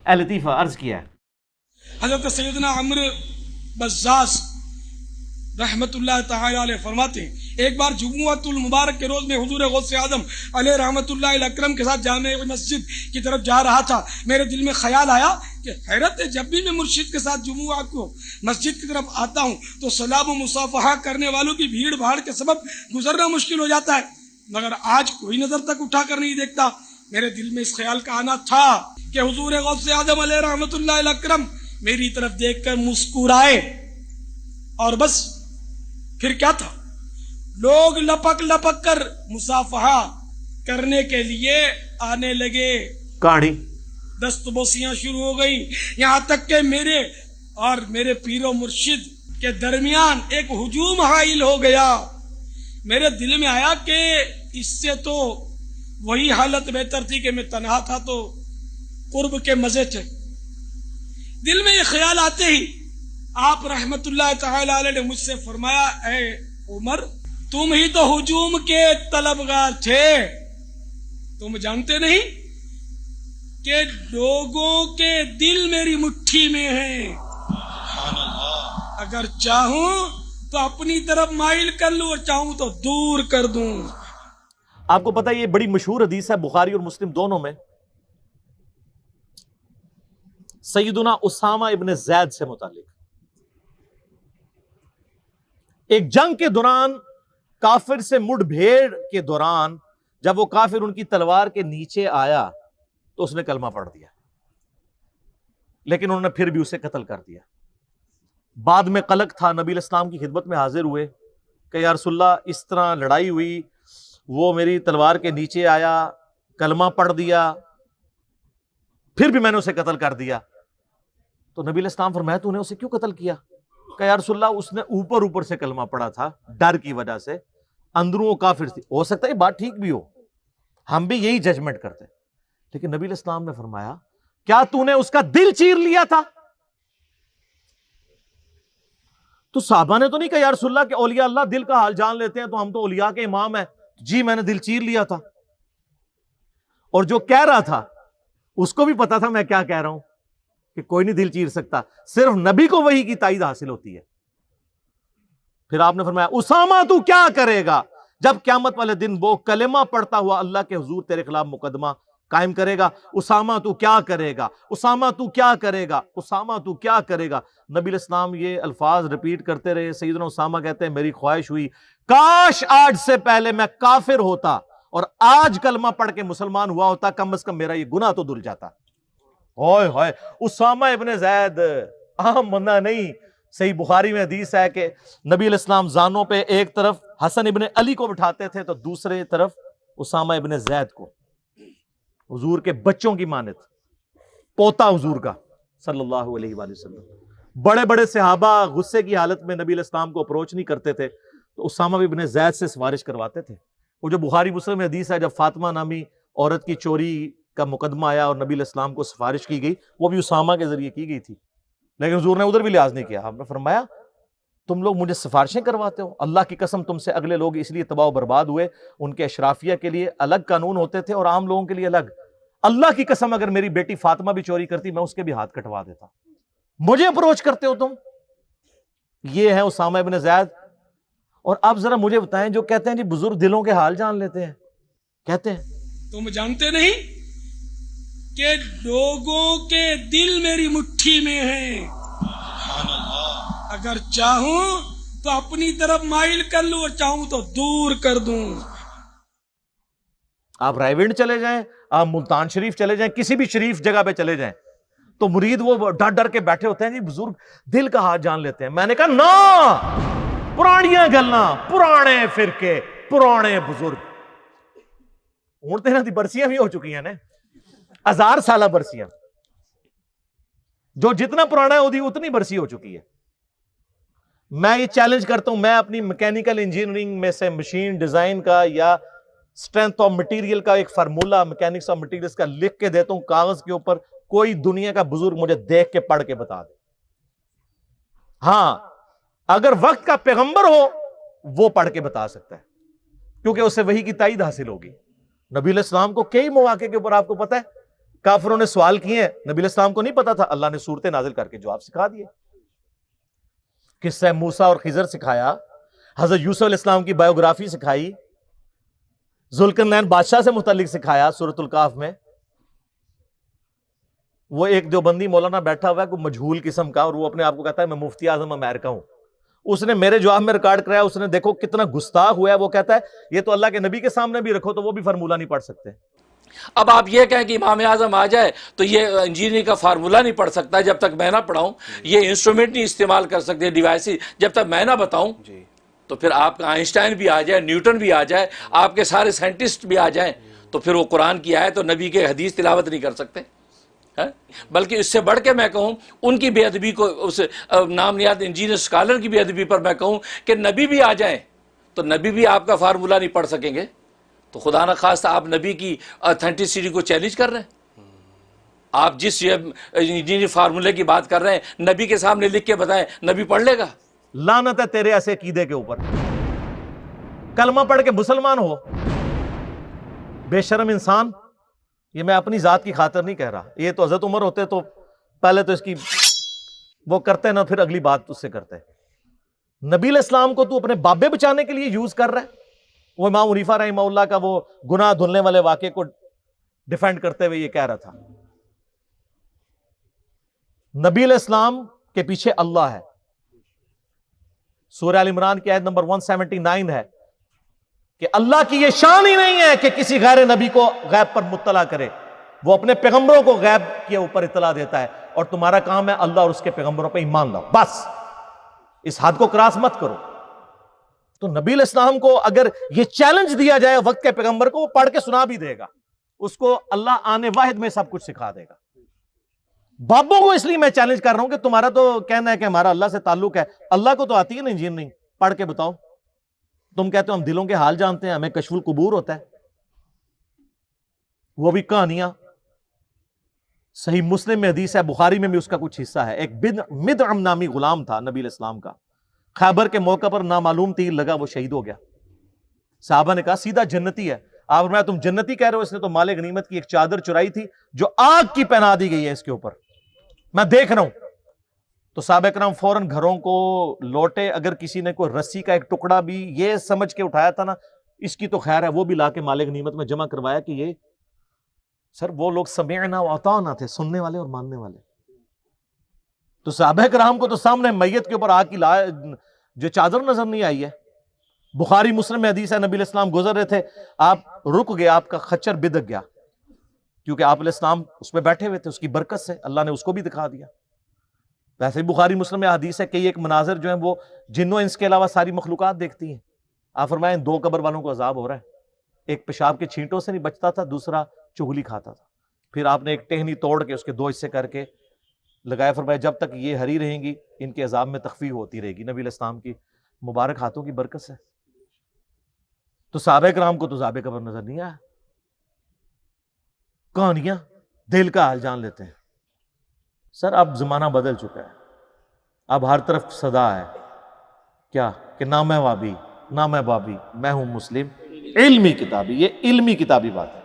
اے لطیفہ عرض کیا ہے حضرت سیدنا عمرو بزاز رحمت اللہ تعالی علیہ فرماتے ہیں ایک بار جمعۃ المبارک کے روز میں حضور غوث اعظم علیہ رحمت اللہ الاکرم کے ساتھ جامع مسجد کی طرف جا رہا تھا. میرے دل میں خیال آیا کہ حیرت ہے، جب بھی میں مرشد کے ساتھ جمعہ کو مسجد کی طرف آتا ہوں تو سلام و مصافحہ کرنے والوں کی بھیڑ بھاڑ کے سبب گزرنا مشکل ہو جاتا ہے، مگر آج کوئی نظر تک اٹھا کر نہیں دیکھتا. میرے دل میں اس خیال کا آنا تھا کہ حضور غوث اعظم علیہ رحمت اللہ الاکرم میری طرف دیکھ کر مسکرائے، اور بس پھر کیا تھا، لوگ لپک لپک کر مصافحہ کرنے کے لیے آنے لگے، کہانی دست بوسیاں شروع ہو گئیں، یہاں تک کہ میرے اور میرے پیر و مرشد کے درمیان ایک ہجوم حائل ہو گیا. میرے دل میں آیا کہ اس سے تو وہی حالت بہتر تھی کہ میں تنہا تھا تو قرب کے مزے تھے. دل میں یہ خیال آتے ہی آپ رحمت اللہ تعالی علیہ نے مجھ سے فرمایا، اے عمر، تم ہی تو ہجوم کے طلبگار تھے، تم جانتے نہیں کہ لوگوں کے دل میری مٹھی میں ہیں، اگر چاہوں تو اپنی طرف مائل کر لوں اور چاہوں تو دور کر دوں. آپ کو پتہ ہے یہ بڑی مشہور حدیث ہے بخاری اور مسلم دونوں میں، سیدنا اسامہ ابن زید سے متعلق. ایک جنگ کے دوران کافر سے مڑ بھیڑ کے دوران جب وہ کافر ان کی تلوار کے نیچے آیا تو اس نے کلمہ پڑھ دیا، لیکن انہوں نے پھر بھی اسے قتل کر دیا. بعد میں قلق تھا، نبی علیہ السلام کی خدمت میں حاضر ہوئے کہ یا رسول اللہ اس طرح لڑائی ہوئی، وہ میری تلوار کے نیچے آیا، کلمہ پڑھ دیا، پھر بھی میں نے اسے قتل کر دیا. تو نبی علیہ السلام فرمایا تو نے اسے کیوں قتل کیا؟ کہ یا رسول اللہ اس نے اوپر سے کلمہ پڑھا تھا، ڈر کی وجہ سے، اندروں وہ کافر تھی. ہو سکتا ہے یہ بات ٹھیک بھی ہو، ہم بھی یہی ججمنٹ کرتے، لیکن نبی علیہ السلام نے فرمایا کیا تو نے اس کا دل چیر لیا تھا؟ تو صحابہ نے تو نہیں کہا یا رسول اللہ کہ اولیاء اللہ دل کا حال جان لیتے ہیں تو ہم تو اولیاء کے امام ہیں. جی میں نے دل چیر لیا تھا. اور جو کہہ رہا تھا اس کو بھی پتا تھا میں کیا کہہ رہا ہوں، کہ کوئی نہیں دل چیر سکتا، صرف نبی کو وحی کی تائید حاصل ہوتی ہے. پھر آپ نے فرمایا اسامہ تو کیا کرے گا جب قیامت والے دن وہ کلمہ پڑھتا ہوا اللہ کے حضور تیرے خلاف مقدمہ قائم کرے گا؟ اسامہ تو کیا کرے گا، اسامہ تو کیا کرے گا، اسامہ تو کیا کرے گا. نبی علیہ السلام یہ الفاظ ریپیٹ کرتے رہے. سیدنا اسامہ کہتے ہیں میری خواہش ہوئی کاش آج سے پہلے میں کافر ہوتا اور آج کلمہ پڑھ کے مسلمان ہوا ہوتا، کم از کم میرا یہ گناہ تو دھل جاتا. ہوئے ہوئے، اسامہ ابن زید عام بندہ نہیں. صحیح بخاری میں حدیث ہے کہ نبی علیہ السلام زانوں پہ ایک طرف حسن ابن علی کو بٹھاتے تھے تو دوسرے طرف اسامہ ابن زید کو، حضور کے بچوں کی مانت، پوتا حضور کا صلی اللہ علیہ وآلہ وسلم. بڑے بڑے صحابہ غصے کی حالت میں نبی علیہ السلام کو اپروچ نہیں کرتے تھے تو اسامہ ابن زید سے سفارش کرواتے تھے. وہ جو بخاری مسلم میں حدیث ہے جب فاطمہ نامی عورت کی چوری کا مقدمہ آیا اور نبی علیہ السلام کو سفارش کی گئی، وہ بھی اسامہ کے ذریعے کی گئی تھی، لیکن حضور نے ادھر بھی لحاظ نہیں کیا. آپ نے فرمایا تم لوگ مجھے سفارشیں کرواتے ہو، اللہ کی قسم تم سے اگلے لوگ اس لیے تباہ و برباد ہوئے، ان کے اشرافیہ کے لیے الگ قانون ہوتے تھے اور عام لوگوں کے لیے الگ. اللہ کی قسم اگر میری بیٹی فاطمہ بھی چوری کرتی میں اس کے بھی ہاتھ کٹوا دیتا. مجھے اپروچ کرتے ہو تم. یہ ہے اسامہ ابن زید. اور اب ذرا مجھے بتائیں جو کہتے ہیں جی بزرگ دلوں کے حال جان لیتے ہیں، کہتے ہیں تم جانتے نہیں کہ لوگوں کے دل میری مٹھی میں ہیں، اگر چاہوں تو اپنی طرف مائل کر لوں اور چاہوں تو دور کر دوں. آپ رائے ونڈ چلے جائیں، آپ ملتان شریف چلے جائیں، کسی بھی شریف جگہ پہ چلے جائیں تو مرید وہ ڈر ڈر کے بیٹھے ہوتے ہیں جی بزرگ دل کا حال جان لیتے ہیں. میں نے کہا نا، پرانیاں گلاں، پرانے فرقے، پرانے بزرگ. ہوں تو انہاں دی برسیاں بھی ہو چکی ہیں نا، 1000 سالہ برسیاں. جو جتنا پرانا ہے وہ اتنی برسی ہو چکی ہے. میں یہ چیلنج کرتا ہوں، میں اپنی میکینیکل انجینئرنگ میں سے مشین ڈیزائن کا یا اسٹرینتھ آف مٹیریل کا ایک فارمولا میکینکس آف مٹیریلز کا لکھ کے دیتا ہوں کاغذ کے اوپر، کوئی دنیا کا بزرگ مجھے دیکھ کے پڑھ کے بتا دے. ہاں اگر وقت کا پیغمبر ہو وہ پڑھ کے بتا سکتا ہے کیونکہ اسے وحی کی تائید حاصل ہوگی. نبی علیہ السلام کو کئی مواقع کے اوپر آپ کو پتا ہے کافروں نے سوال کیے ہیں، نبی علیہ السلام کو نہیں پتا تھا، اللہ نے صورتیں نازل کر کے جواب سکھا دیے. قصہ موسیٰ اور خضر سکھایا، حضرت یوسف علیہ السلام کی بایوگرافی سکھائی، ذوالقرنین بادشاہ سے متعلق سکھایا سورۃ الکہف میں. وہ ایک دیوبندی مولانا بیٹھا ہوا ہے کوئی مجہول قسم کا، اور وہ اپنے آپ کو کہتا ہے میں مفتی اعظم امریکہ ہوں. اس نے میرے جواب میں ریکارڈ کرایا، اس نے دیکھو کتنا گستاخ ہوا ہے. وہ کہتا ہے یہ تو اللہ کے نبی کے سامنے بھی رکھو تو وہ بھی فارمولہ نہیں پڑھ سکتے. اب آپ یہ کہیں کہ امام اعظم آ جائے تو یہ انجینئرنگ کا فارمولہ نہیں پڑھ سکتا جب تک میں نہ پڑھاؤں، یہ انسٹرومنٹ نہیں استعمال کر سکتے، ڈیوائس جب تک میں نہ بتاؤں. تو پھر آپ کا آئنسٹائن بھی آ جائے، نیوٹن بھی آ جائے، آپ کے سارے سائنٹسٹ بھی آ جائیں، تو پھر وہ قرآن کی آیت اور نبی کے حدیث تلاوت نہیں کر سکتے. بلکہ اس سے بڑھ کے میں کہوں ان کی بے ادبی کو، اس نام نیاد انجینئر اسکالر کی بے ادبی پر میں کہوں کہ نبی بھی آ جائیں تو نبی بھی آپ کا فارمولہ نہیں پڑھ سکیں گے. تو خدا نہ خواستہ آپ نبی کی اتھینٹسٹی کو چیلنج کر رہے ہیں. آپ جس انجینئر فارمولے کی بات کر رہے ہیں نبی کے سامنے لکھ کے بتائیں، نبی پڑھ لے گا؟ لعنت ہے تیرے ایسے عقیدے کے اوپر. کلمہ پڑھ کے مسلمان ہو، بے شرم انسان. یہ میں اپنی ذات کی خاطر نہیں کہہ رہا، یہ تو حضرت عمر ہوتے تو پہلے تو اس کی وہ کرتے نا، پھر اگلی بات اس سے کرتے. نبی علیہ السلام کو تو اپنے بابے بچانے کے لیے یوز کر رہا ہے. وہ امام حنیفہ رحمہ اللہ کا وہ گناہ دھلنے والے واقعے کو ڈیفینڈ کرتے ہوئے یہ کہہ رہا تھا. نبی علیہ السلام کے پیچھے اللہ ہے. سورہ ال عمران کی آیت نمبر 179 ہے کہ اللہ کی یہ شان ہی نہیں ہے کہ کسی غیر نبی کو غیب پر مطلع کرے. وہ اپنے پیغمبروں کو غیب کے اوپر اطلاع دیتا ہے، اور تمہارا کام ہے اللہ اور اس کے پیغمبروں پہ ایمان لاؤ. بس اس حد کو کراس مت کرو. تو نبی علیہ السلام کو اگر یہ چیلنج دیا جائے وقت کے پیغمبر کو، وہ پڑھ کے سنا بھی دے گا، اس کو اللہ آنے واحد میں سب کچھ سکھا دے گا. بابوں کو اس لیے میں چیلنج کر رہا ہوں کہ تمہارا تو کہنا ہے کہ ہمارا اللہ سے تعلق ہے، اللہ کو تو آتی ہے نا انجینئرنگ، پڑھ کے بتاؤ. تم کہتے ہو ہم دلوں کے حال جانتے ہیں، ہمیں کشف القبور ہوتا ہے. وہ بھی کہانیاں. صحیح مسلم میں حدیث ہے، بخاری میں بھی اس کا کچھ حصہ ہے. ایک مدعم نامی غلام تھا نبی علیہ السلام کا، خیبر کے موقع پر نامعلوم تیر لگا، وہ شہید ہو گیا. صحابہ نے کہا سیدھا جنتی ہے. آپ فرمایا تم جنتی کہہ رہے ہو، اس نے تو مال غنیمت کی ایک چادر چرائی تھی جو آگ کی پہنا دی گئی ہے اس کے اوپر، میں دیکھ رہا ہوں. تو صحابہ کرام فوراً گھروں کو لوٹے. اگر کسی نے کوئی رسی کا ایک ٹکڑا بھی یہ سمجھ کے اٹھایا تھا نا اس کی تو خیر ہے، وہ بھی لا کے مال غنیمت میں جمع کروایا کہ یہ سر وہ لوگ سمعنا واطعنا تھے، سننے والے اور ماننے والے. تو صحابہ کرام کو تو سامنے میت کے اوپر آگ کی جو چادر نظر نہیں آئی ہے. بخاری مسلم میں حدیث ہے، نبی علیہ السلام گزر رہے تھے، آپ رک گئے، آپ کا خچر بدک گیا، کیونکہ آپ علیہ السلام اس پہ بیٹھے ہوئے تھے. اس کی برکت سے اللہ نے اس کو بھی دکھا دیا. ویسے بخاری مسلم میں حدیث ہے کہ ایک مناظر جو ہیں وہ جنوں انس کے علاوہ ساری مخلوقات دیکھتی ہیں. آپ فرمائیں 2 قبر والوں کو عذاب ہو رہا ہے. ایک پیشاب کے چھینٹوں سے نہیں بچتا تھا، دوسرا چغلی کھاتا تھا. پھر آپ نے ایک ٹہنی توڑ کے اس کے 2 حصے کر کے لگایا. فرمایا جب تک یہ ہری رہیں گی ان کے عذاب میں تخفیف ہوتی رہے گی. نبی علیہ السلام کی مبارک ہاتھوں کی برکت سے. تو صحابہ کرام کو تو عذاب قبر نظر نہیں آیا. کہانیاں دل کا حال جان لیتے ہیں. سر اب زمانہ بدل چکا ہے، اب ہر طرف صدا ہے کیا کہ نہ میں وابی نہ میں بابی، میں ہوں مسلم علمی کتابی. یہ علمی کتابی بات ہے.